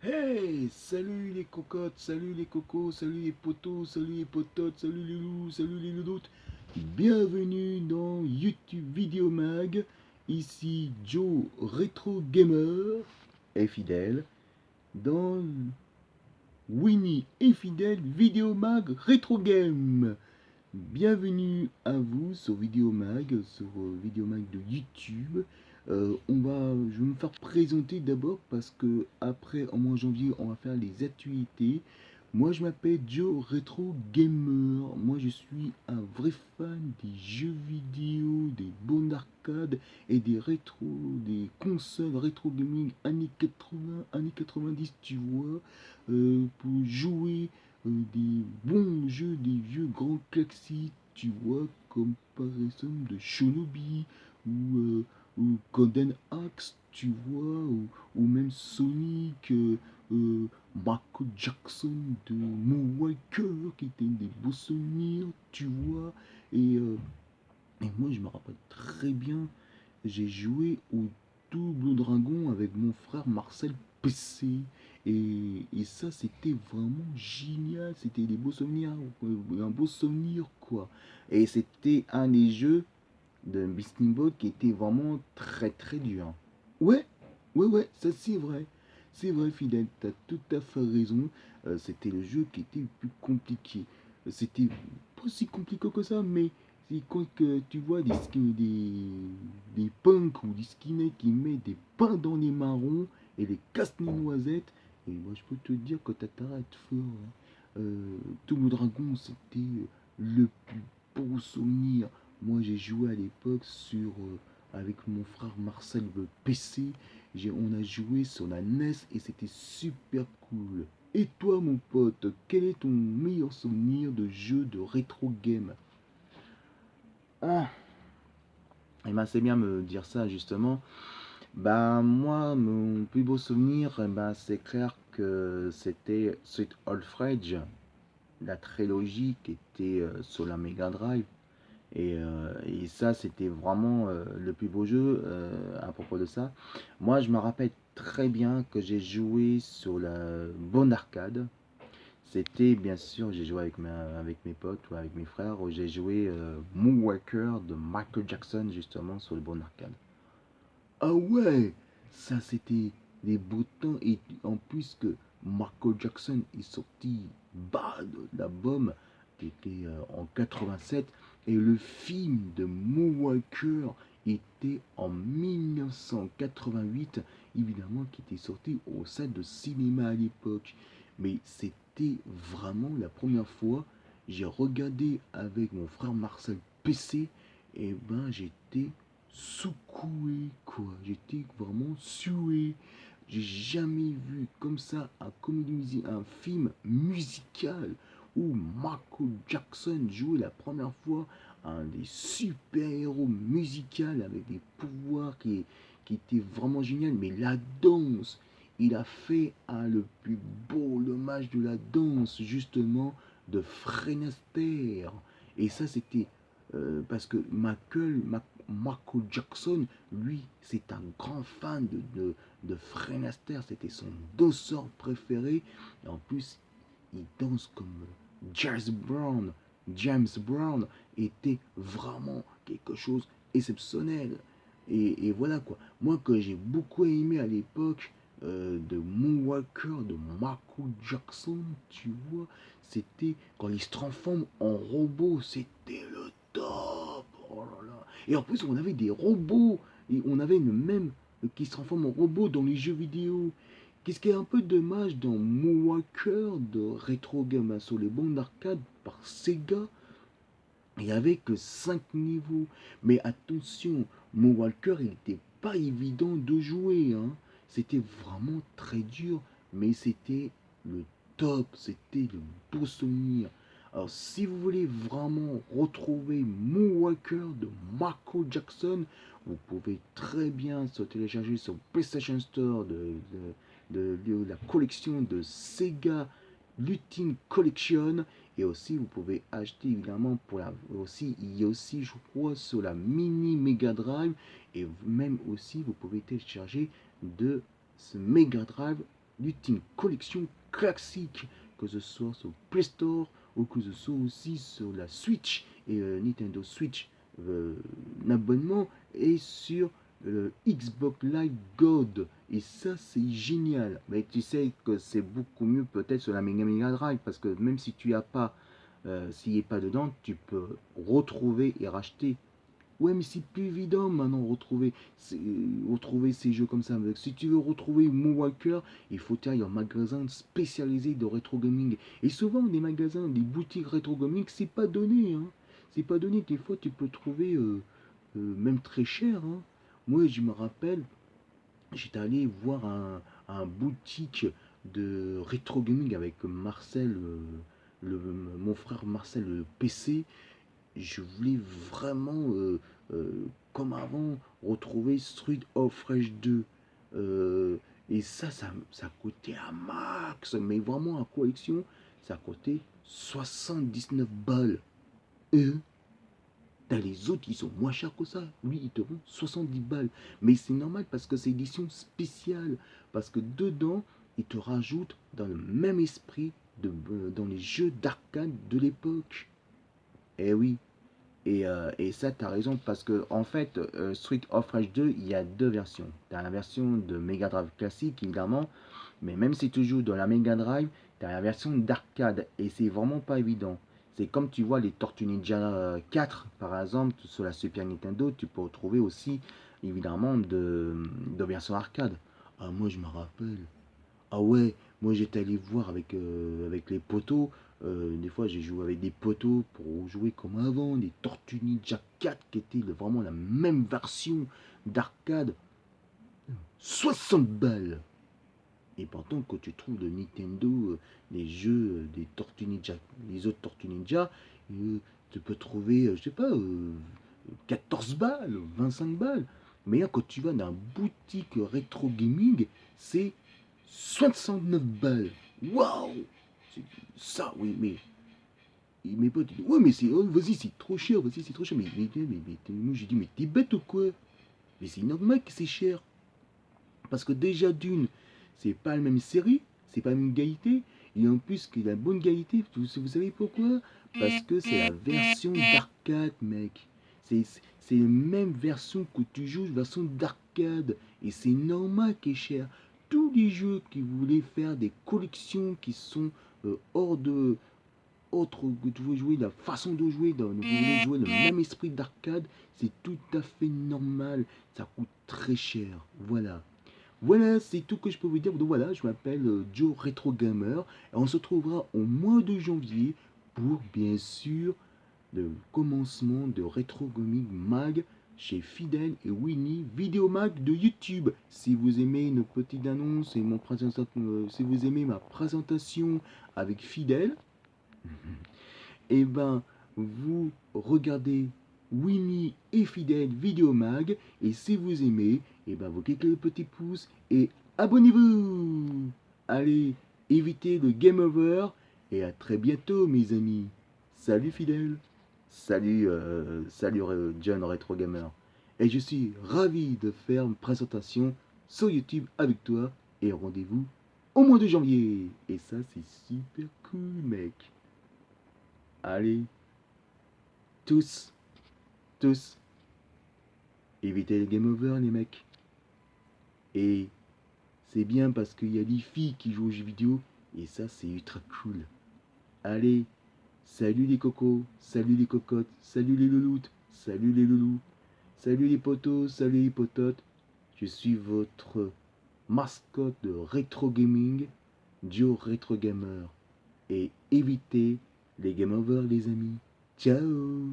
Hey, salut les cocottes, salut les cocos, salut les potos, salut les pototes, salut les loups, salut les louloutes. Bienvenue dans YouTube Vidéo Mag. Ici Joe Retro Gamer et fidèle dans Winnie et fidèle Vidéo Mag Retro Game. Bienvenue à vous sur Vidéomag, sur Vidéomag de YouTube. Je vais me faire présenter d'abord parce que après, en mois de janvier, on va faire les actualités. Moi, je m'appelle Joe Retro Gamer. Moi, je suis un vrai fan des jeux vidéo, des bonnes arcades et des consoles rétro gaming années 80, années 90, tu vois, pour jouer des bons jeux, des vieux grands classiques, tu vois, comme par exemple de Shinobi ou Golden Axe, tu vois, ou même Sonic, Michael Jackson de Moonwalker, qui était des beaux souvenirs, tu vois. Et, euh, et moi, je me rappelle très bien, j'ai joué au Double Dragon avec mon frère Marcel PC. Et ça, c'était vraiment génial. C'était des beaux souvenirs, un beau souvenir, quoi. Et c'était un des jeux de Beasting Ball qui était vraiment très très dur. Ouais, ouais, ça c'est vrai. C'est vrai, Fidèle, t'as tout à fait raison. C'était le jeu qui était le plus compliqué. C'était pas si compliqué que ça, mais c'est quand que tu vois des punks ou des skinheads qui mettent des pains dans les marrons et les cassent les noisettes. Et moi, je peux te dire que t'as intérêt à être fort, hein. Double Dragon, c'était le plus beau souvenir. Moi, j'ai joué à l'époque avec mon frère Marcel le PC. On a joué sur la NES et c'était super cool. Et toi, mon pote, quel est ton meilleur souvenir de jeu de rétro game? Ah, et ben c'est bien me dire ça justement. Bah moi, mon plus beau souvenir, c'est clair que c'était Street of Rage, la trilogie qui était sur la Mega Drive. Et ça, c'était vraiment le plus beau jeu à propos de ça. Moi, je me rappelle très bien que j'ai joué sur la bonne arcade. C'était bien sûr, j'ai joué avec mes potes ou avec mes frères. J'ai joué Moonwalker de Michael Jackson justement sur le bon arcade. Ah ouais, ça c'était des beaux temps. Et en plus que Michael Jackson est sorti Bad, l'album qui était en 87 et le film de Moonwalker était en 1988, évidemment qui était sorti au salle de cinéma à l'époque. Mais c'était vraiment la première fois j'ai regardé avec mon frère Marcel PC et ben j'étais secoué, quoi. J'étais vraiment sué. J'ai jamais vu comme ça un film musical où Michael Jackson jouait la première fois un des super-héros musicaux avec des pouvoirs qui étaient vraiment génial. Mais la danse, il a fait le plus beau hommage de la danse, justement, de Fred Astaire. Et ça, c'était parce que Michael Jackson, lui, c'est un grand fan de Fred Astaire. C'était son danseur préféré. Et en plus, il danse comme James Brown. James Brown était vraiment quelque chose d'exceptionnel. Et voilà quoi. Moi que j'ai beaucoup aimé à l'époque de Moonwalker, de Michael Jackson, tu vois, c'était quand il se transforme en robot, c'était le top. Oh là là. Et en plus, on avait des robots, et on avait le même qui se transforme en robot dans les jeux vidéo. Qu'est-ce qui est un peu dommage dans Moonwalker de Retro Game sur les bandes d'arcade par Sega, il n'y avait que 5 niveaux. Mais attention, Moonwalker, il n'était pas évident de jouer, hein. C'était vraiment très dur, mais c'était le top, c'était le beau souvenir. Alors, si vous voulez vraiment retrouver Moonwalker de Michael Jackson, vous pouvez très bien se télécharger sur PlayStation Store de la collection de Sega Lutin Collection. Et aussi, vous pouvez acheter évidemment aussi, il y a aussi, je crois, sur la mini Mega Drive. Et même aussi, vous pouvez télécharger de ce Mega Drive l'ultime collection classique, que ce soit sur Play Store ou que ce soit aussi sur la Switch et Nintendo Switch l'abonnement est sur Xbox Live Gold. Et ça, c'est génial. Mais tu sais que c'est beaucoup mieux peut-être sur la Mega Drive, parce que même si tu as pas, s'il n'est pas dedans, tu peux retrouver et racheter. Ouais, mais c'est plus évident maintenant retrouver ces jeux comme ça. Si tu veux retrouver Moonwalker, il faut aller en magasin spécialisé de rétro gaming. Et souvent, des magasins, des boutiques rétro gaming, c'est pas donné, hein. C'est pas donné. Des fois, tu peux trouver même très cher, hein. Moi, je me rappelle, j'étais allé voir un boutique de rétro gaming avec Marcel, mon frère Marcel PC. Je voulais vraiment, comme avant, retrouver Street of Rage 2. Et ça coûtait un max, mais vraiment en collection, ça coûtait 79 balles. Et t'as les autres qui sont moins chers que ça. Lui, ils te vendent 70 balles. Mais c'est normal parce que c'est édition spéciale. Parce que dedans, ils te rajoutent dans le même esprit dans les jeux d'arcade de l'époque. Eh oui. Et ça, tu as raison, parce que en fait, Street of Rage 2, il y a deux versions. Tu as la version de Mega Drive classique, évidemment, mais même si tu joues dans la Mega Drive, tu as la version d'arcade, et c'est vraiment pas évident. C'est comme tu vois les Tortues Ninja 4, par exemple, sur la Super Nintendo, tu peux retrouver aussi, évidemment, de version arcade. Ah, moi, je me rappelle. Ah ouais, moi j'étais allé voir avec les potos. Des fois j'ai joué avec des potos pour jouer comme avant, des Tortues Ninja 4 qui étaient vraiment la même version d'arcade. 60 balles. Et pourtant quand tu trouves de Nintendo, les jeux des Tortues Ninja, les autres Tortues Ninja, tu peux trouver, je sais pas, 14 balles, 25 balles. Mais là, quand tu vas dans une boutique rétro gaming, c'est 69 balles. Waouh! Ça, oui, mais mes potes, ils disent, ouais, mais c'est, oh, vas-y, c'est trop cher, vas-y, c'est trop cher. Moi, j'ai dit, mais t'es bête ou quoi? Mais c'est normal que c'est cher. Parce que déjà, d'une, c'est pas la même série, c'est pas la même qualité. Et en plus, que la bonne qualité, vous savez pourquoi? Parce que c'est la version d'arcade, mec. C'est la même version que tu joues, version d'arcade. Et c'est normal qu'elle est chère. Tous les jeux qui voulaient faire des collections qui sont hors de, autre que tu veux jouer, la façon de jouer, vous voulez jouer le même esprit d'arcade, c'est tout à fait normal. Ça coûte très cher. Voilà. Voilà, c'est tout que je peux vous dire. Donc voilà, je m'appelle Joe Retro Gamer et on se retrouvera au mois de janvier pour bien sûr le commencement de Retro Gaming Mag chez Fidel et Winnie Vidéo Mag de YouTube. Si vous aimez une petite annonce et si vous aimez ma présentation avec Fidel, et ben vous regardez Winnie et Fidèle Vidéo Mag, et si vous aimez, et ben vous cliquez le petit pouce et abonnez-vous. Allez, évitez le game over et à très bientôt mes amis. Salut Fidèle. Salut John Retro Gamer. Et je suis ravi de faire une présentation sur YouTube avec toi et rendez-vous au mois de janvier. Et ça c'est super cool mec. Allez, tous, évitez le game over les mecs. Et c'est bien parce qu'il y a des filles qui jouent aux jeux vidéo et ça c'est ultra cool. Allez, salut les cocos, salut les cocottes, salut les louloutes, salut les loulous, salut les potos, salut les pototes. Je suis votre mascotte de rétro gaming, Joe Retro Gamer. Et évitez les game over les amis. Ciao.